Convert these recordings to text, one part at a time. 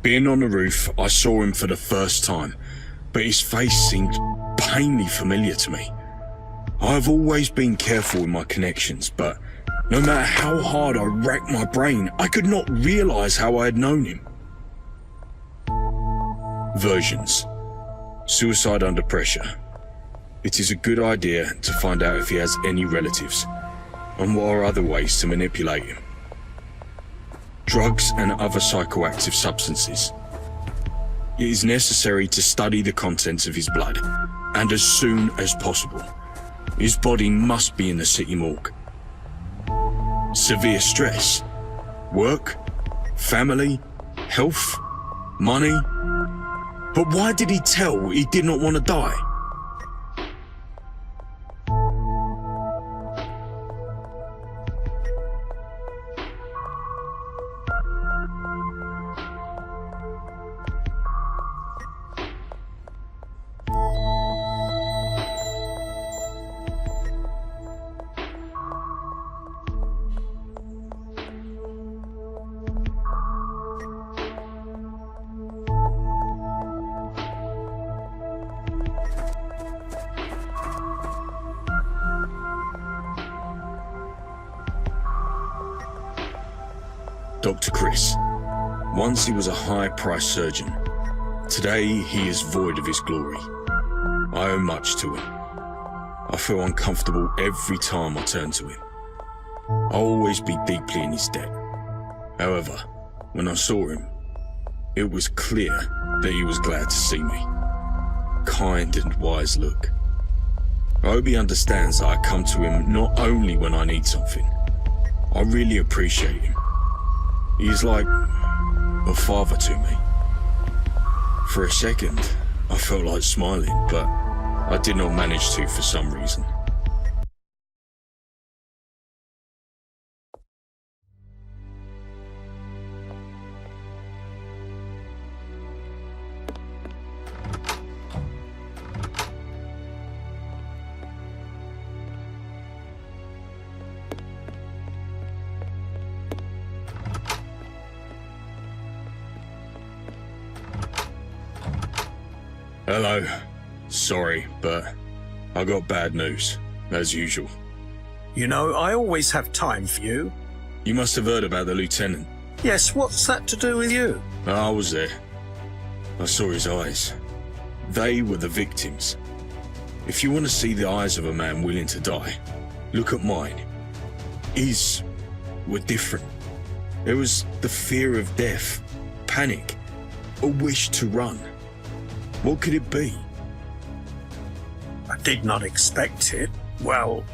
Being on the roof, I saw him for the first time, but his face seemed painfully familiar to me. I've always been careful with my connections, but no matter how hard I racked my brain, I could not realize how I had known him. Versions. Suicide under pressure. It is a good idea to find out if he has any relatives, and what are other ways to manipulate him. Drugs and other psychoactive substances. It is necessary to study the contents of his blood, and as soon as possible. His body must be in the city morgue. Severe stress. Work, family, health, money. But why did he tell he did not want to die? Dr. Chris. Once he was a high-priced surgeon. Today he is void of his glory. I owe much to him. I feel uncomfortable every time I turn to him. I'll always be deeply in his debt. However, when I saw him, it was clear that he was glad to see me. Kind and wise look. I hope he understands that I come to him not only when I need something. I really appreciate him. He is like a father to me. For a second, I felt like smiling, but I did not manage to for some reason. Hello. Sorry, but I got bad news, as usual. You know, I always have time for you. You must have heard about the lieutenant. Yes, what's that to do with you? I was there. I saw his eyes. They were the victims. If you want to see the eyes of a man willing to die, look at mine. His were different. There was the fear of death, panic, a wish to run. What could it be? I did not expect it. Well,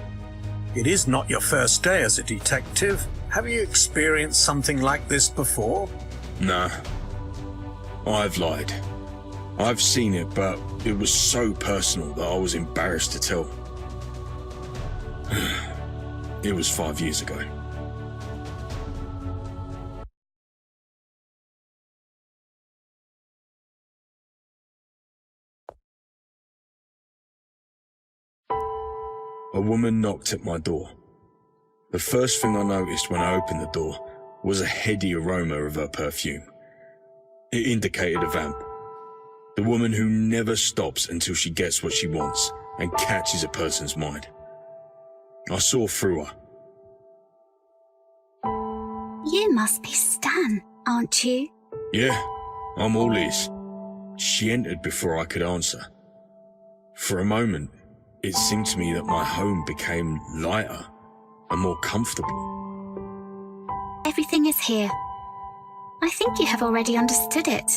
it is not your first day as a detective. Have you experienced something like this before? Nah. I've lied. I've seen it, but it was so personal that I was embarrassed to tell. It was 5 years ago. A woman knocked at my door. The first thing I noticed when I opened the door was a heady aroma of her perfume. It indicated a vamp. The woman who never stops until she gets what she wants and catches a person's mind. I saw through her. You must be Stan, aren't you? Yeah, I'm all ears. She entered before I could answer. For a moment, it seemed to me that my home became lighter and more comfortable. Everything is here. I think you have already understood it.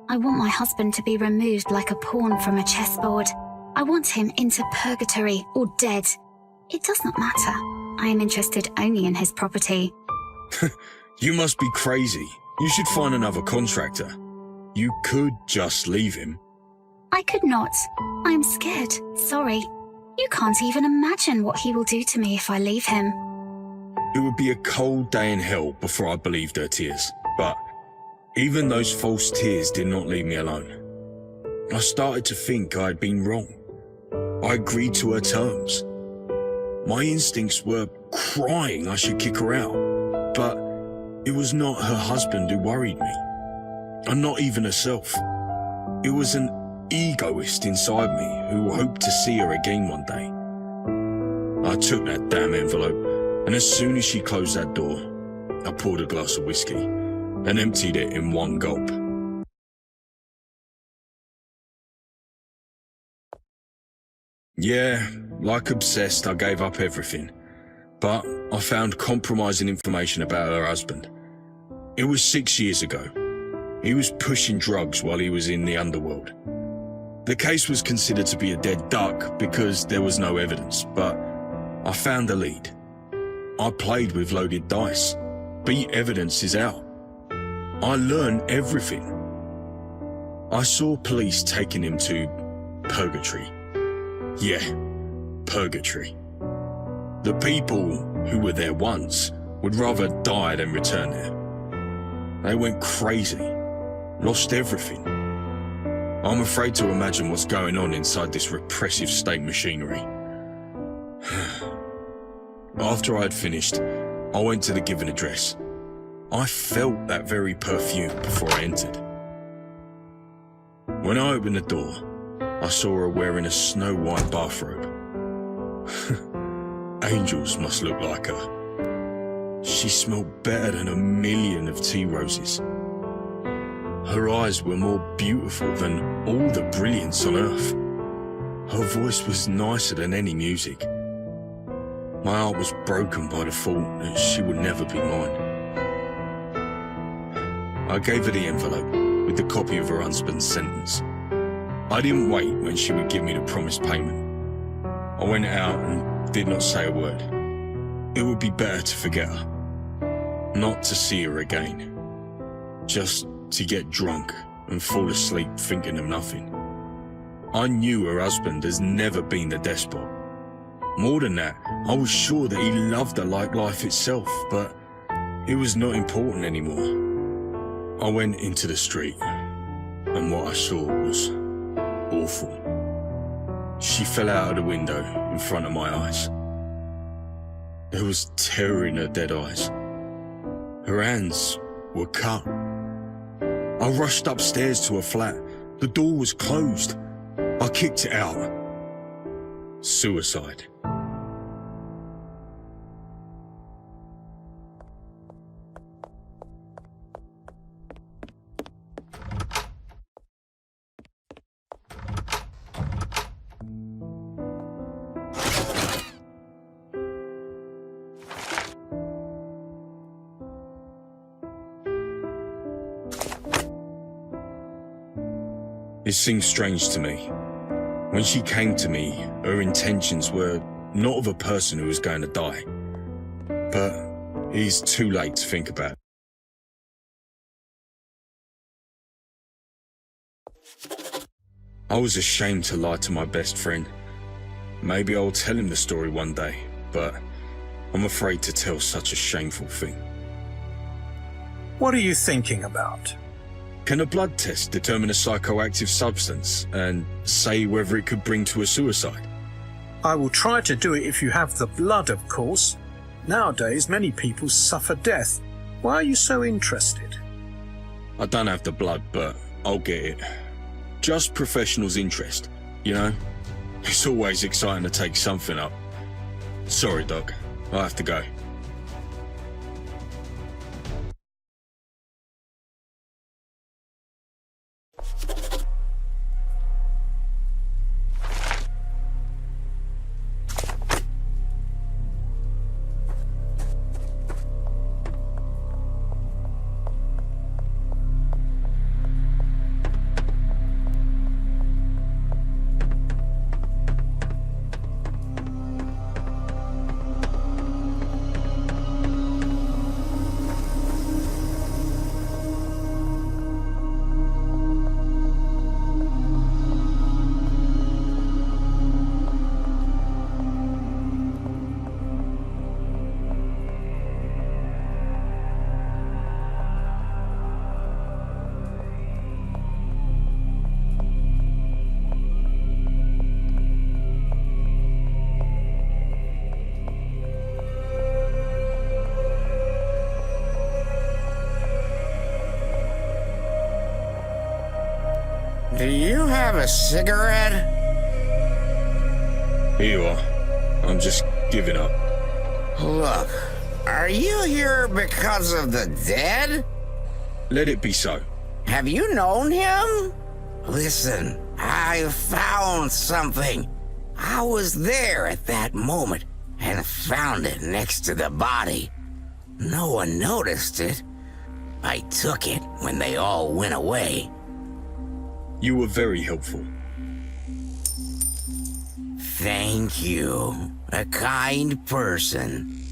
I want my husband to be removed like a pawn from a chessboard. I want him into purgatory or dead. It does not matter. I am interested only in his property. You must be crazy. You should find another contractor. You could just leave him. I could not. I am scared. Sorry. You can't even imagine what he will do to me if I leave him. It would be a cold day in hell before I believed her tears. But even those false tears did not leave me alone. I started to think I had been wrong. I agreed to her terms. My instincts were crying I should kick her out. But it was not her husband who worried me. and not even herself. It was an egoist inside me who hoped to see her again one day. I took that damn envelope, and as soon as she closed that door, I poured a glass of whiskey and emptied it in one gulp. Yeah, like obsessed, I gave up everything. But I found compromising information about her husband. It was 6 years ago. He was pushing drugs while he was in the underworld. The case was considered to be a dead duck because there was no evidence, but I found a lead. I played with loaded dice. Beat evidence is out. I learned everything. I saw police taking him to purgatory. Yeah, purgatory. The people who were there once would rather die than return there. They went crazy, lost everything. I'm afraid to imagine what's going on inside this repressive state machinery. After I had finished, I went to the given address. I felt that very perfume before I entered. When I opened the door, I saw her wearing a snow-white bathrobe. Angels must look like her. She smelled better than a million of tea roses. Her eyes were more beautiful than all the brilliance on earth. Her voice was nicer than any music. My heart was broken by the thought that she would never be mine. I gave her the envelope with the copy of her husband's sentence. I didn't wait when she would give me the promised payment. I went out and did not say a word. It would be better to forget her, not to see her again, just to get drunk and fall asleep thinking of nothing. I knew her husband has never been the despot. More than that, I was sure that he loved her like life itself, but it was not important anymore. I went into the street, and what I saw was awful. She fell out of the window in front of my eyes. There was terror in her dead eyes. Her hands were cut. I rushed upstairs to her flat. The door was closed. I kicked it out. Suicide. It seemed strange to me. When she came to me, her intentions were not of a person who was going to die. But it's too late to think about. I was ashamed to lie to my best friend. Maybe I'll tell him the story one day, but I'm afraid to tell such a shameful thing. What are you thinking about? Can a blood test determine a psychoactive substance and say whether it could bring to a suicide? I will try to do it if you have the blood, of course. Nowadays, many people suffer death. Why are you so interested? I don't have the blood, but I'll get it. Just professional's interest, you know? It's always exciting to take something up. Sorry, Doc. I have to go. Do you have a cigarette? Here you are. I'm just giving up. Look, are you here because of the dead? Let it be so. Have you known him? Listen, I found something. I was there at that moment and found it next to the body. No one noticed it. I took it when they all went away. You were very helpful. Thank you. A kind person.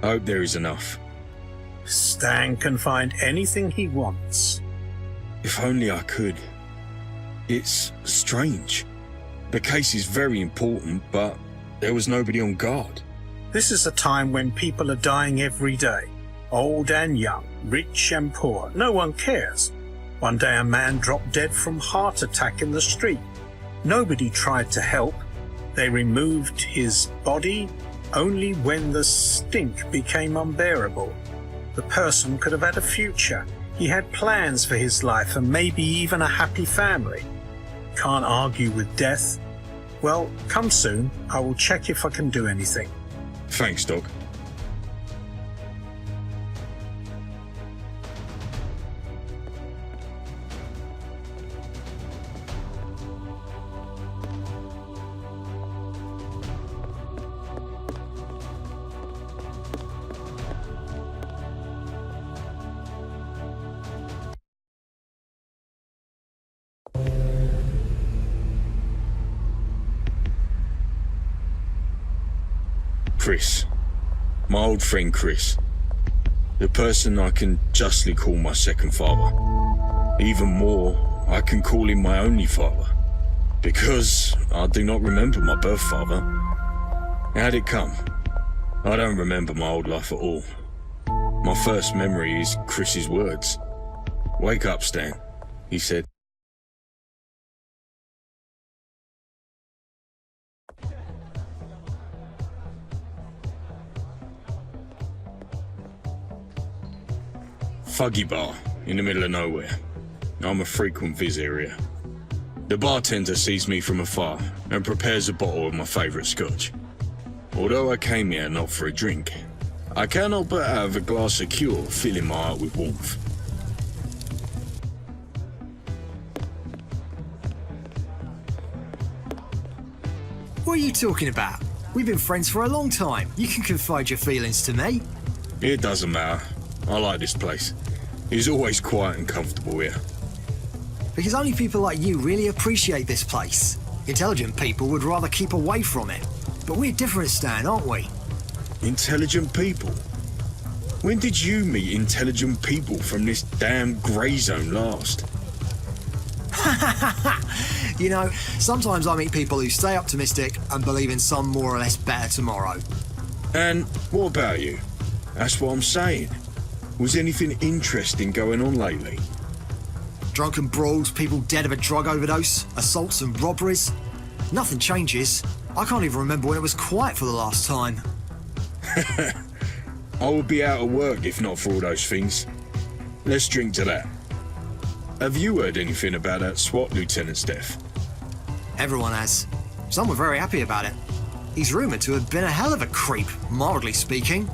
I hope there is enough. Stan can find anything he wants. If only I could. It's strange. The case is very important, but there was nobody on guard. This is a time when people are dying every day. Old and young, rich and poor. No one cares. One day a man dropped dead from heart attack in the street. Nobody tried to help. They removed his body only when the stink became unbearable. The person could have had a future. He had plans for his life and maybe even a happy family. Can't argue with death. Well, come soon. I will check if I can do anything. Thanks, Doc. Chris. My old friend Chris. The person I can justly call my second father. Even more, I can call him my only father. Because I do not remember my birth father. How'd it come? I don't remember my old life at all. My first memory is Chris's words. "Wake up, Stan," he said. Fuggy bar in the middle of nowhere. I'm a frequent viz area. The bartender sees me from afar and prepares a bottle of my favourite scotch. Although I came here not for a drink, I cannot but have a glass of cure filling my heart with warmth. What are you talking about? We've been friends for a long time. You can confide your feelings to me. It doesn't matter. I like this place. It's always quiet and comfortable here. Because only people like you really appreciate this place. Intelligent people would rather keep away from it. But we're different, Stan, aren't we? Intelligent people? When did you meet intelligent people from this damn grey zone last? You know, sometimes I meet people who stay optimistic and believe in some more or less better tomorrow. And what about you? That's what I'm saying. Was anything interesting going on lately? Drunken brawls, people dead of a drug overdose, assaults and robberies. Nothing changes. I can't even remember when it was quiet for the last time. I would be out of work if not for all those things. Let's drink to that. Have you heard anything about that SWAT lieutenant's death? Everyone has. Some were very happy about it. He's rumoured to have been a hell of a creep, mildly speaking.